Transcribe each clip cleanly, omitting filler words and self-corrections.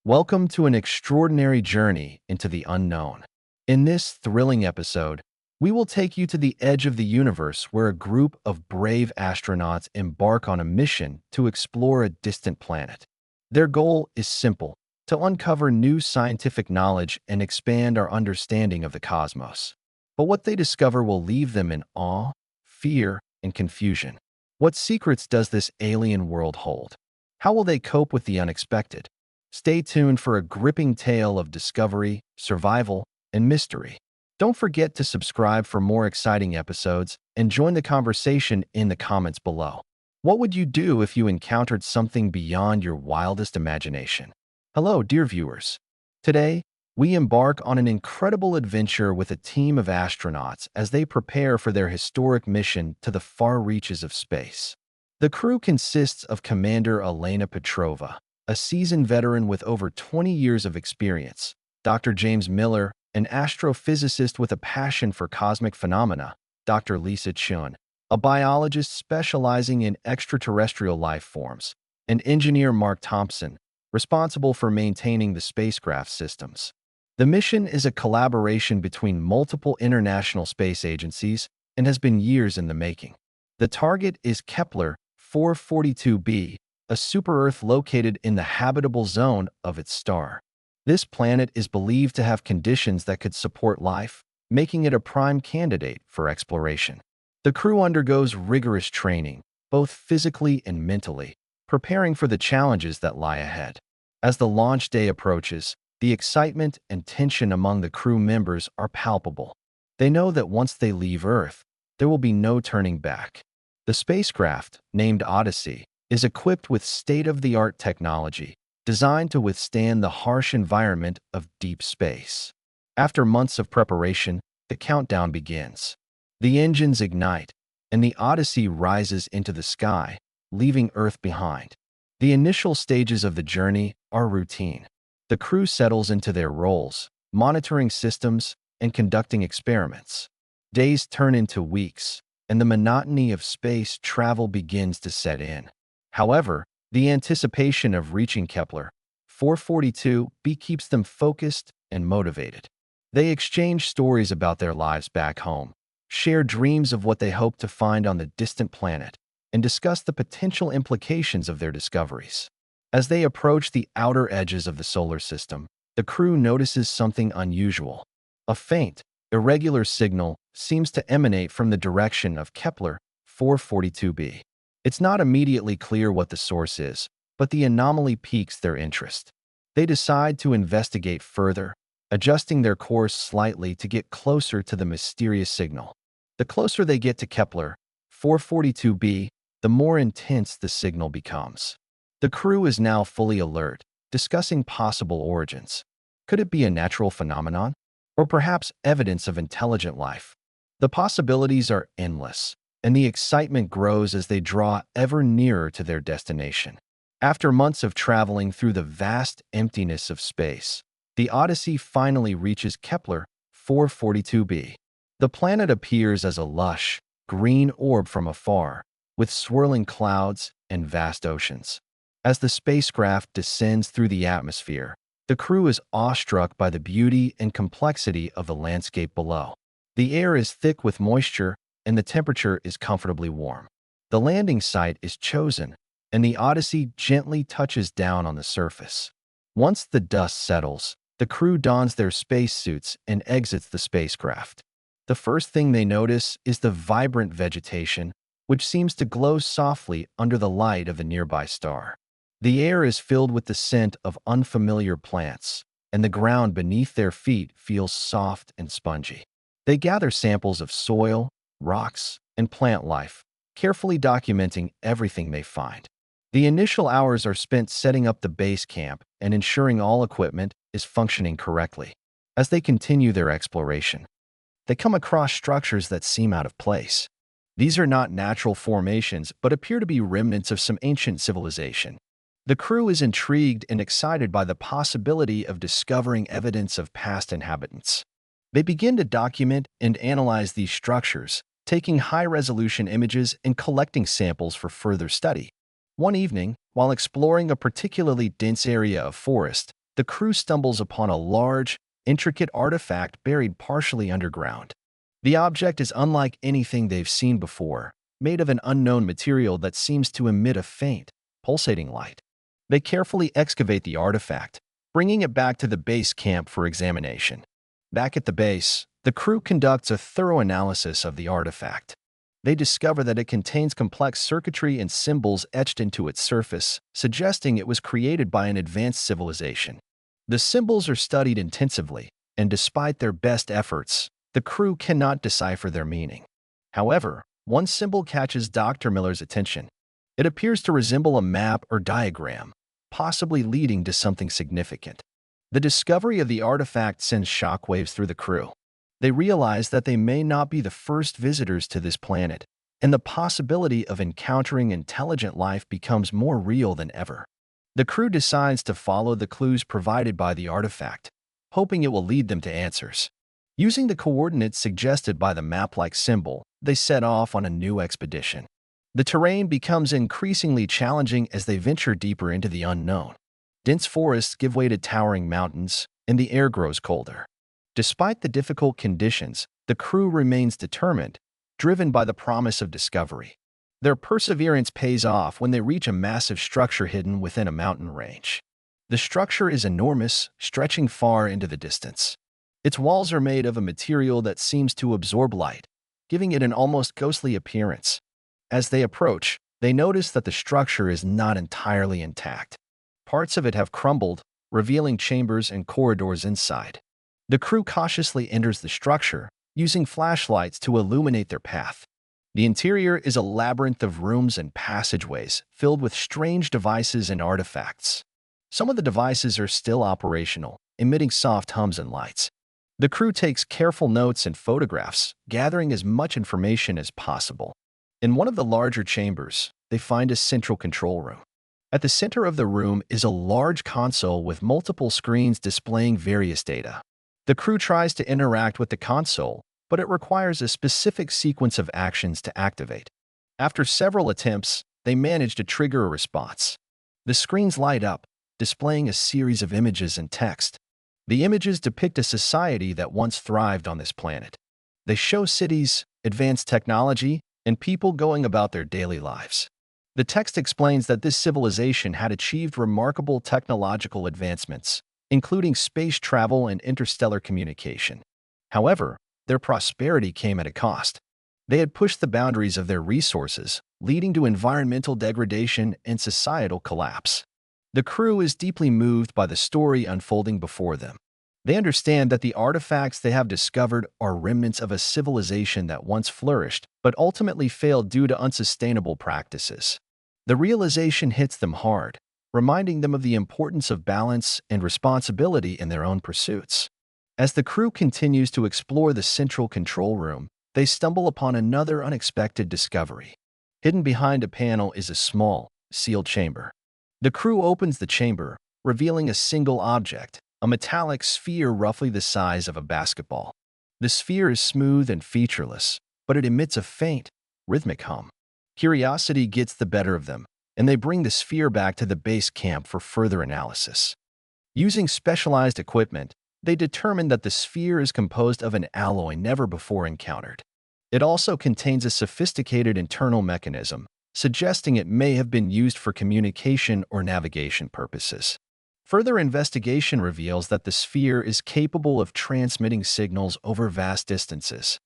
Welcome to an extraordinary journey into the unknown. In this thrilling episode, we will take you to the edge of the universe where a group of brave astronauts embark on a mission to explore a distant planet. Their goal is simple: to uncover new scientific knowledge and expand our understanding of the cosmos. But what they discover will leave them in awe, fear, and confusion. What secrets does this alien world hold? How will they cope with the unexpected? Stay tuned for a gripping tale of discovery, survival, and mystery. Don't forget to subscribe for more exciting episodes and join the conversation in the comments below. What would you do if you encountered something beyond your wildest imagination? Hello, dear viewers. Today, we embark on an incredible adventure with a team of astronauts as they prepare for their historic mission to the far reaches of space. The crew consists of Commander Elena Petrova, a seasoned veteran with over 20 years of experience, Dr. James Miller, an astrophysicist with a passion for cosmic phenomena, Dr. Lisa Chun, a biologist specializing in extraterrestrial life forms, and engineer Mark Thompson, responsible for maintaining the spacecraft systems. The mission is a collaboration between multiple international space agencies and has been years in the making. The target is Kepler 442b, a super-Earth located in the habitable zone of its star. This planet is believed to have conditions that could support life, making it a prime candidate for exploration. The crew undergoes rigorous training, both physically and mentally, preparing for the challenges that lie ahead. As the launch day approaches, the excitement and tension among the crew members are palpable. They know that once they leave Earth, there will be no turning back. The spacecraft, named Odyssey, is equipped with state-of-the-art technology designed to withstand the harsh environment of deep space. After months of preparation, the countdown begins. The engines ignite, and the Odyssey rises into the sky, leaving Earth behind. The initial stages of the journey are routine. The crew settles into their roles, monitoring systems and conducting experiments. Days turn into weeks, and the monotony of space travel begins to set in. However, the anticipation of reaching Kepler 442b keeps them focused and motivated. They exchange stories about their lives back home, share dreams of what they hope to find on the distant planet, and discuss the potential implications of their discoveries. As they approach the outer edges of the solar system, the crew notices something unusual. A faint, irregular signal seems to emanate from the direction of Kepler 442b. It's not immediately clear what the source is, but the anomaly piques their interest. They decide to investigate further, adjusting their course slightly to get closer to the mysterious signal. The closer they get to Kepler 442b, the more intense the signal becomes. The crew is now fully alert, discussing possible origins. Could it be a natural phenomenon? Or perhaps evidence of intelligent life? The possibilities are endless, and the excitement grows as they draw ever nearer to their destination. After months of traveling through the vast emptiness of space, the Odyssey finally reaches Kepler 442b. The planet appears as a lush, green orb from afar, with swirling clouds and vast oceans. As the spacecraft descends through the atmosphere, the crew is awestruck by the beauty and complexity of the landscape below. The air is thick with moisture, and the temperature is comfortably warm. The landing site is chosen, and the Odyssey gently touches down on the surface. Once the dust settles, the crew dons their spacesuits and exits the spacecraft. The first thing they notice is the vibrant vegetation, which seems to glow softly under the light of a nearby star. The air is filled with the scent of unfamiliar plants, and the ground beneath their feet feels soft and spongy. They gather samples of soil, rocks, and plant life, carefully documenting everything they find. The initial hours are spent setting up the base camp and ensuring all equipment is functioning correctly. As they continue their exploration, they come across structures that seem out of place. These are not natural formations, but appear to be remnants of some ancient civilization. The crew is intrigued and excited by the possibility of discovering evidence of past inhabitants. They begin to document and analyze these structures, taking high-resolution images and collecting samples for further study. One evening, while exploring a particularly dense area of forest, the crew stumbles upon a large, intricate artifact buried partially underground. The object is unlike anything they've seen before, made of an unknown material that seems to emit a faint, pulsating light. They carefully excavate the artifact, bringing it back to the base camp for examination. Back at the base, the crew conducts a thorough analysis of the artifact. They discover that it contains complex circuitry and symbols etched into its surface, suggesting it was created by an advanced civilization. The symbols are studied intensively, and despite their best efforts, the crew cannot decipher their meaning. However, one symbol catches Dr. Miller's attention. It appears to resemble a map or diagram, possibly leading to something significant. The discovery of the artifact sends shockwaves through the crew. They realize that they may not be the first visitors to this planet, and the possibility of encountering intelligent life becomes more real than ever. The crew decides to follow the clues provided by the artifact, hoping it will lead them to answers. Using the coordinates suggested by the map-like symbol, they set off on a new expedition. The terrain becomes increasingly challenging as they venture deeper into the unknown. Dense forests give way to towering mountains, and the air grows colder. Despite the difficult conditions, the crew remains determined, driven by the promise of discovery. Their perseverance pays off when they reach a massive structure hidden within a mountain range. The structure is enormous, stretching far into the distance. Its walls are made of a material that seems to absorb light, giving it an almost ghostly appearance. As they approach, they notice that the structure is not entirely intact. Parts of it have crumbled, revealing chambers and corridors inside. The crew cautiously enters the structure, using flashlights to illuminate their path. The interior is a labyrinth of rooms and passageways filled with strange devices and artifacts. Some of the devices are still operational, emitting soft hums and lights. The crew takes careful notes and photographs, gathering as much information as possible. In one of the larger chambers, they find a central control room. At the center of the room is a large console with multiple screens displaying various data. The crew tries to interact with the console, but it requires a specific sequence of actions to activate. After several attempts, they manage to trigger a response. The screens light up, displaying a series of images and text. The images depict a society that once thrived on this planet. They show cities, advanced technology, and people going about their daily lives. The text explains that this civilization had achieved remarkable technological advancements, including space travel and interstellar communication. However, their prosperity came at a cost. They had pushed the boundaries of their resources, leading to environmental degradation and societal collapse. The crew is deeply moved by the story unfolding before them. They understand that the artifacts they have discovered are remnants of a civilization that once flourished, but ultimately failed due to unsustainable practices. The realization hits them hard, reminding them of the importance of balance and responsibility in their own pursuits. As the crew continues to explore the central control room, they stumble upon another unexpected discovery. Hidden behind a panel is a small, sealed chamber. The crew opens the chamber, revealing a single object, a metallic sphere roughly the size of a basketball. The sphere is smooth and featureless, but it emits a faint, rhythmic hum. Curiosity gets the better of them, and they bring the sphere back to the base camp for further analysis. Using specialized equipment, they determine that the sphere is composed of an alloy never before encountered. It also contains a sophisticated internal mechanism, suggesting it may have been used for communication or navigation purposes. Further investigation reveals that the sphere is capable of transmitting signals over vast distances.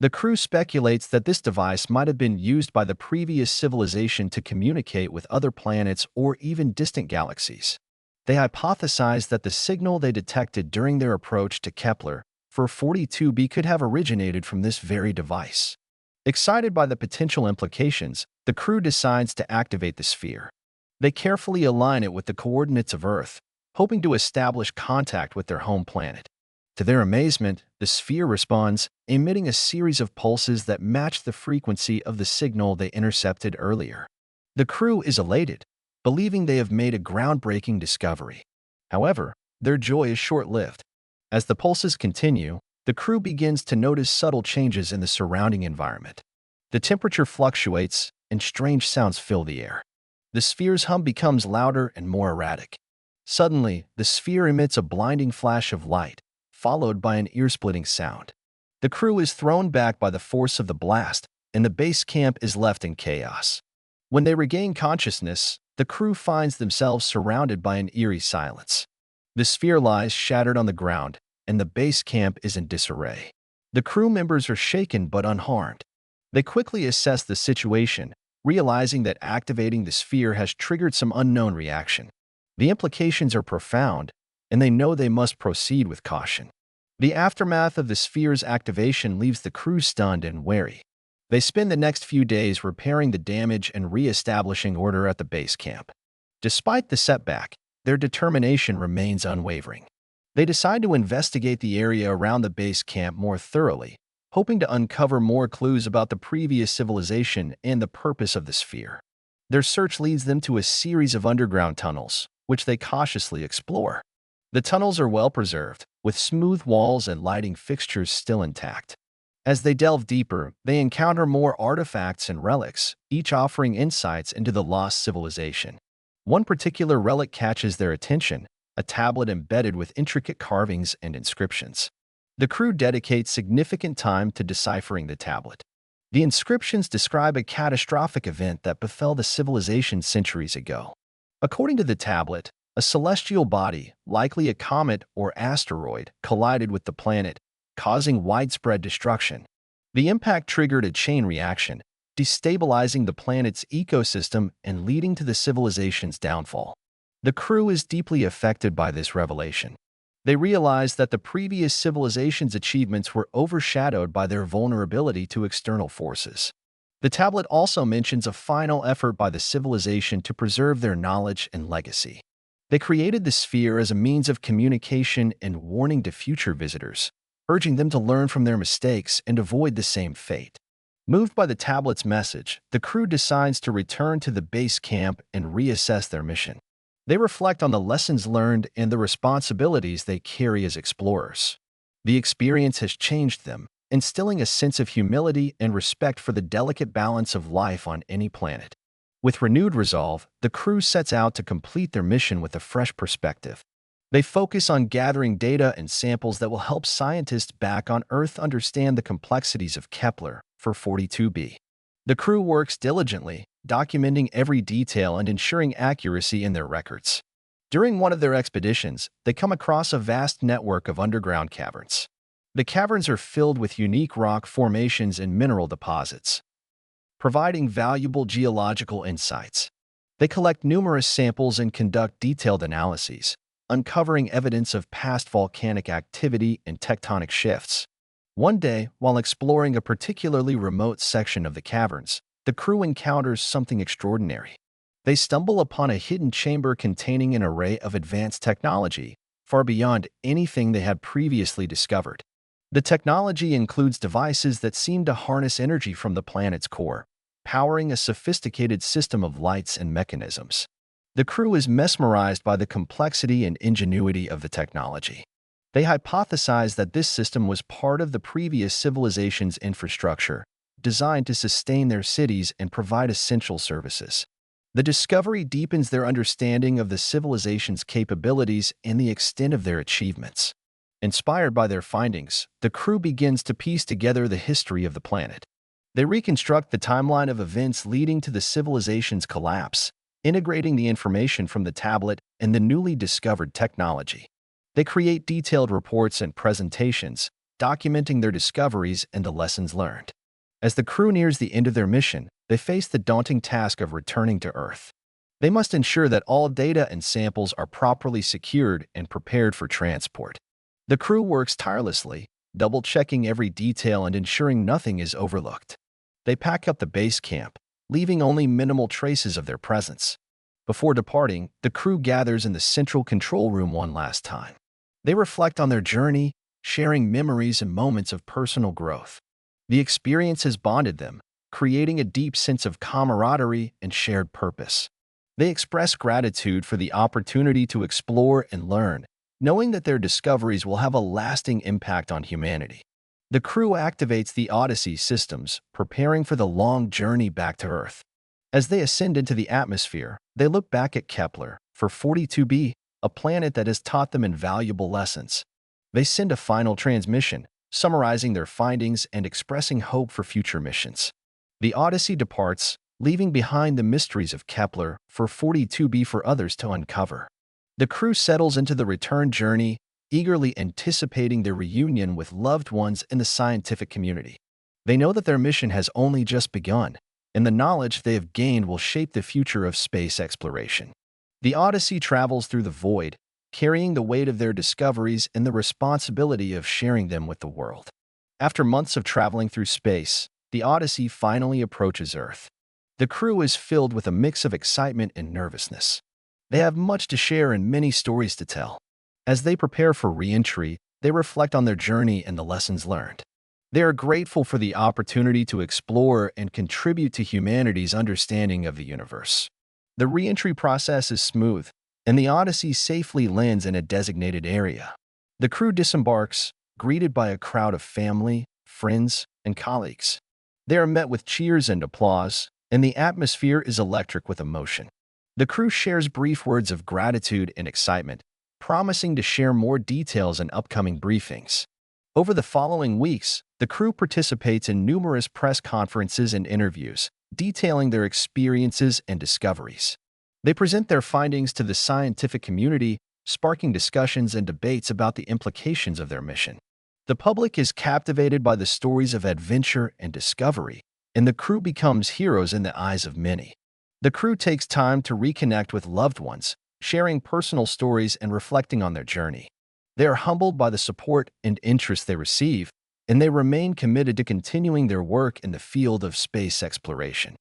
The crew speculates that this device might have been used by the previous civilization to communicate with other planets or even distant galaxies. They hypothesize that the signal they detected during their approach to Kepler for 42b could have originated from this very device. Excited by the potential implications, the crew decides to activate the sphere. They carefully align it with the coordinates of Earth, hoping to establish contact with their home planet. To their amazement, the sphere responds, emitting a series of pulses that match the frequency of the signal they intercepted earlier. The crew is elated, believing they have made a groundbreaking discovery. However, their joy is short-lived. As the pulses continue, the crew begins to notice subtle changes in the surrounding environment. The temperature fluctuates, and strange sounds fill the air. The sphere's hum becomes louder and more erratic. Suddenly, the sphere emits a blinding flash of light, followed by an ear-splitting sound. The crew is thrown back by the force of the blast, and the base camp is left in chaos. When they regain consciousness, the crew finds themselves surrounded by an eerie silence. The sphere lies shattered on the ground, and the base camp is in disarray. The crew members are shaken but unharmed. They quickly assess the situation, realizing that activating the sphere has triggered some unknown reaction. The implications are profound, and they know they must proceed with caution. The aftermath of the sphere's activation leaves the crew stunned and wary. They spend the next few days repairing the damage and re-establishing order at the base camp. Despite the setback, their determination remains unwavering. They decide to investigate the area around the base camp more thoroughly, hoping to uncover more clues about the previous civilization and the purpose of the sphere. Their search leads them to a series of underground tunnels, which they cautiously explore. The tunnels are well preserved, with smooth walls and lighting fixtures still intact. As they delve deeper, they encounter more artifacts and relics, each offering insights into the lost civilization. One particular relic catches their attention, a tablet embedded with intricate carvings and inscriptions. The crew dedicates significant time to deciphering the tablet. The inscriptions describe a catastrophic event that befell the civilization centuries ago. According to the tablet, a celestial body, likely a comet or asteroid, collided with the planet, causing widespread destruction. The impact triggered a chain reaction, destabilizing the planet's ecosystem and leading to the civilization's downfall. The crew is deeply affected by this revelation. They realize that the previous civilization's achievements were overshadowed by their vulnerability to external forces. The tablet also mentions a final effort by the civilization to preserve their knowledge and legacy. They created the sphere as a means of communication and warning to future visitors, urging them to learn from their mistakes and avoid the same fate. Moved by the tablet's message, the crew decides to return to the base camp and reassess their mission. They reflect on the lessons learned and the responsibilities they carry as explorers. The experience has changed them, instilling a sense of humility and respect for the delicate balance of life on any planet. With renewed resolve, the crew sets out to complete their mission with a fresh perspective. They focus on gathering data and samples that will help scientists back on Earth understand the complexities of Kepler for 42b. The crew works diligently, documenting every detail and ensuring accuracy in their records. During one of their expeditions, they come across a vast network of underground caverns. The caverns are filled with unique rock formations and mineral deposits, providing valuable geological insights. They collect numerous samples and conduct detailed analyses, uncovering evidence of past volcanic activity and tectonic shifts. One day, while exploring a particularly remote section of the caverns, the crew encounters something extraordinary. They stumble upon a hidden chamber containing an array of advanced technology, far beyond anything they had previously discovered. The technology includes devices that seem to harness energy from the planet's core, powering a sophisticated system of lights and mechanisms. The crew is mesmerized by the complexity and ingenuity of the technology. They hypothesize that this system was part of the previous civilization's infrastructure, designed to sustain their cities and provide essential services. The discovery deepens their understanding of the civilization's capabilities and the extent of their achievements. Inspired by their findings, the crew begins to piece together the history of the planet. They reconstruct the timeline of events leading to the civilization's collapse, integrating the information from the tablet and the newly discovered technology. They create detailed reports and presentations, documenting their discoveries and the lessons learned. As the crew nears the end of their mission, they face the daunting task of returning to Earth. They must ensure that all data and samples are properly secured and prepared for transport. The crew works tirelessly, double-checking every detail and ensuring nothing is overlooked. They pack up the base camp, leaving only minimal traces of their presence. Before departing, the crew gathers in the central control room one last time. They reflect on their journey, sharing memories and moments of personal growth. The experience has bonded them, creating a deep sense of camaraderie and shared purpose. They express gratitude for the opportunity to explore and learn, knowing that their discoveries will have a lasting impact on humanity. The crew activates the Odyssey systems, preparing for the long journey back to Earth. As they ascend into the atmosphere, they look back at Kepler for 42b, a planet that has taught them invaluable lessons. They send a final transmission, summarizing their findings and expressing hope for future missions. The Odyssey departs, leaving behind the mysteries of Kepler for 42b for others to uncover. The crew settles into the return journey, eagerly anticipating their reunion with loved ones in the scientific community. They know that their mission has only just begun, and the knowledge they have gained will shape the future of space exploration. The Odyssey travels through the void, carrying the weight of their discoveries and the responsibility of sharing them with the world. After months of traveling through space, the Odyssey finally approaches Earth. The crew is filled with a mix of excitement and nervousness. They have much to share and many stories to tell. As they prepare for re-entry, they reflect on their journey and the lessons learned. They are grateful for the opportunity to explore and contribute to humanity's understanding of the universe. The re-entry process is smooth, and the Odyssey safely lands in a designated area. The crew disembarks, greeted by a crowd of family, friends, and colleagues. They are met with cheers and applause, and the atmosphere is electric with emotion. The crew shares brief words of gratitude and excitement, promising to share more details in upcoming briefings. Over the following weeks, the crew participates in numerous press conferences and interviews, detailing their experiences and discoveries. They present their findings to the scientific community, sparking discussions and debates about the implications of their mission. The public is captivated by the stories of adventure and discovery, and the crew becomes heroes in the eyes of many. The crew takes time to reconnect with loved ones, sharing personal stories and reflecting on their journey. They are humbled by the support and interest they receive, and they remain committed to continuing their work in the field of space exploration.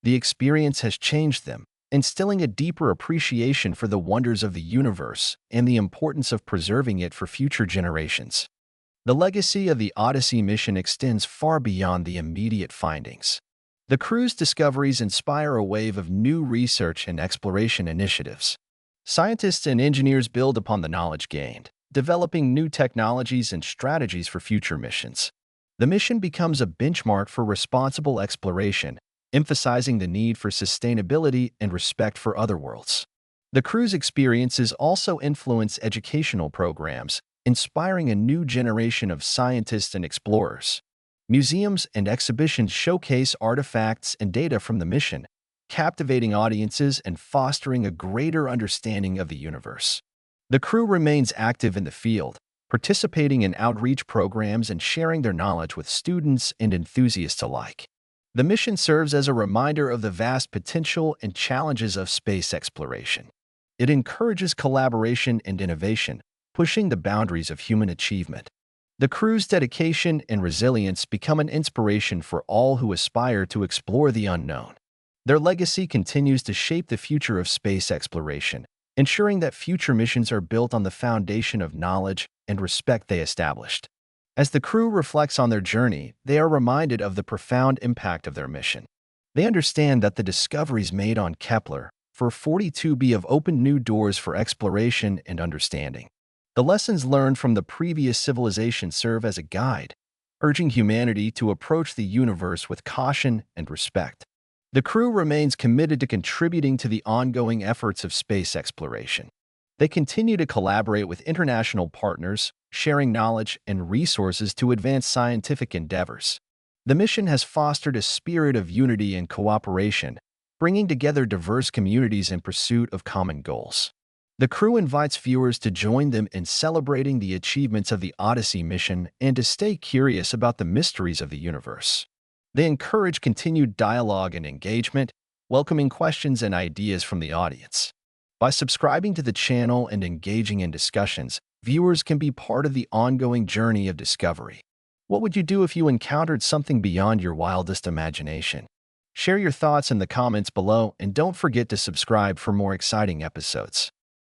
The experience has changed them, instilling a deeper appreciation for the wonders of the universe and the importance of preserving it for future generations. The legacy of the Odyssey mission extends far beyond the immediate findings. The crew's discoveries inspire a wave of new research and exploration initiatives. Scientists and engineers build upon the knowledge gained, developing new technologies and strategies for future missions. The mission becomes a benchmark for responsible exploration, emphasizing the need for sustainability and respect for other worlds. The crew's experiences also influence educational programs, inspiring a new generation of scientists and explorers. Museums and exhibitions showcase artifacts and data from the mission, captivating audiences and fostering a greater understanding of the universe. The crew remains active in the field, participating in outreach programs and sharing their knowledge with students and enthusiasts alike. The mission serves as a reminder of the vast potential and challenges of space exploration. It encourages collaboration and innovation, pushing the boundaries of human achievement. The crew's dedication and resilience become an inspiration for all who aspire to explore the unknown. Their legacy continues to shape the future of space exploration, ensuring that future missions are built on the foundation of knowledge and respect they established. As the crew reflects on their journey, they are reminded of the profound impact of their mission. They understand that the discoveries made on Kepler for 42b have opened new doors for exploration and understanding. The lessons learned from the previous civilization serve as a guide, urging humanity to approach the universe with caution and respect. The crew remains committed to contributing to the ongoing efforts of space exploration. They continue to collaborate with international partners, sharing knowledge and resources to advance scientific endeavors. The mission has fostered a spirit of unity and cooperation, bringing together diverse communities in pursuit of common goals. The crew invites viewers to join them in celebrating the achievements of the Odyssey mission and to stay curious about the mysteries of the universe. They encourage continued dialogue and engagement, welcoming questions and ideas from the audience. By subscribing to the channel and engaging in discussions, viewers can be part of the ongoing journey of discovery. What would you do if you encountered something beyond your wildest imagination? Share your thoughts in the comments below and don't forget to subscribe for more exciting episodes.